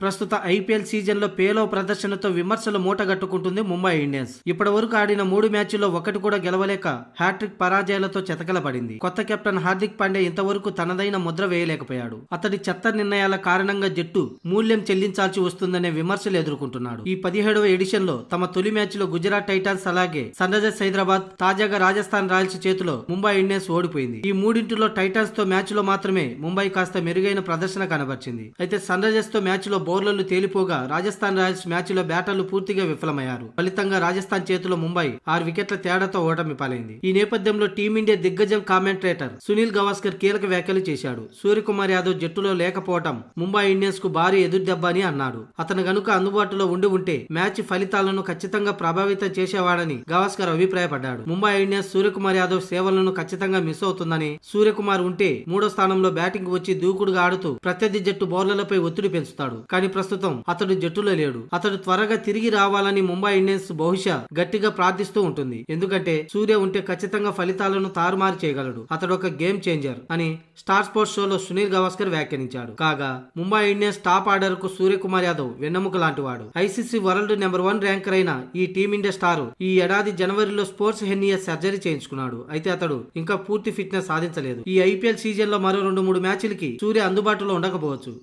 ప్రస్తుత ఐపీఎల్ సీజన్లో పేలవ ప్రదర్శనతో విమర్శలు మూటగట్టుకుంటుంది ముంబై ఇండియన్స్. ఇప్పటి వరకు ఆడిన 3 మ్యాచ్ల్లో ఒకటి కూడా గెలవలేక హ్యాట్రిక్ పరాజయాలతో చెతకలబడింది. కొత్త కెప్టెన్ హార్దిక్ పాండ్యా ఇంతవరకు తనదైన ముద్ర వేయలేకపోయాడు. అతడి చెత్త నిర్ణయాల కారణంగా జట్టు మూల్యం చెల్లించాల్సి వస్తుందనే విమర్శలు ఎదుర్కొంటున్నాడు. ఈ 17వ ఎడిషన్ లో తమ తొలి మ్యాచ్లో గుజరాత్ టైటాన్స్ అలాగే సన్ రైజర్స్ హైదరాబాద్, తాజాగా రాజస్థాన్ రాయల్స్ చేతిలో ముంబై ఇండియన్స్ ఓడిపోయింది. ఈ మూడింటిలో టైటాన్స్ తో మ్యాచ్ లో మాత్రమే ముంబై కాస్త మెరుగైన ప్రదర్శన కనబర్చింది. అయితే సన్ రైజర్స్ తో మ్యాచ్ లో బౌలర్లు తేలిపోగా రాజస్థాన్ రాయల్స్ మ్యాచ్ లో బ్యాటర్లు పూర్తిగా విఫలమయ్యారు. ఫలితంగా రాజస్థాన్ చేతిలో ముంబై 6 వికెట్ల తేడాతో ఓటమి పాలైంది. ఈ నేపథ్యంలో టీమిండియా దిగ్గజం కామెంటేటర్ సునీల్ గవాస్కర్ కీలక వ్యాఖ్యలు చేశాడు. సూర్యకుమార్ యాదవ్ జట్టులో లేకపోవడం ముంబై ఇండియన్స్ కు భారీ ఎదురుదెబ్బ అని అన్నాడు. అతను గనుక అందుబాటులో ఉండి మ్యాచ్ ఫలితాలను ఖచ్చితంగా ప్రభావితం చేసేవాడని గవాస్కర్ అభిప్రాయపడ్డాడు. ముంబై ఇండియన్స్ సూర్యకుమార్ యాదవ్ సేవలను ఖచ్చితంగా మిస్ అవుతుందని, సూర్యకుమార్ ఉంటే 3వ స్థానంలో బ్యాటింగ్ వచ్చి దూకుడుగా ఆడుతూ ప్రత్యర్థి జట్టు బౌలర్లపై ఒత్తిడి పెంచుతాడు. కానీ ప్రస్తుతం అతడు జట్టులో లేడు. అతడు త్వరగా తిరిగి రావాలని ముంబై ఇండియన్స్ బహుశా గట్టిగా ప్రార్థిస్తూ ఉంటుంది. ఎందుకంటే సూర్య ఉంటే ఖచ్చితంగా ఫలితాలను తారుమారు చేయగలడు. అతడు ఒక గేమ్ చేంజర్ అని స్టార్ స్పోర్ట్స్ షోలో సునీల్ గవాస్కర్ వ్యాఖ్యానించాడు. కాగా ముంబై ఇండియన్స్ టాప్ ఆర్డర్ కు సూర్యకుమార్ యాదవ్ వెన్నెముక లాంటివాడు. ఐసీసీ వరల్డ్ నెంబర్ 1 ర్యాంకర్ అయిన ఈ టీమిండియా స్టార్ ఈ ఏడాది జనవరిలో స్పోర్ట్స్ హెర్నియా సర్జరీ చేయించుకున్నాడు. అయితే అతడు ఇంకా పూర్తి ఫిట్నెస్ సాధించలేదు. ఈ ఐపీఎల్ సీజన్ లో మరో 2-3 మ్యాచ్లకి సూర్య అందుబాటులో ఉండకపోవచ్చు.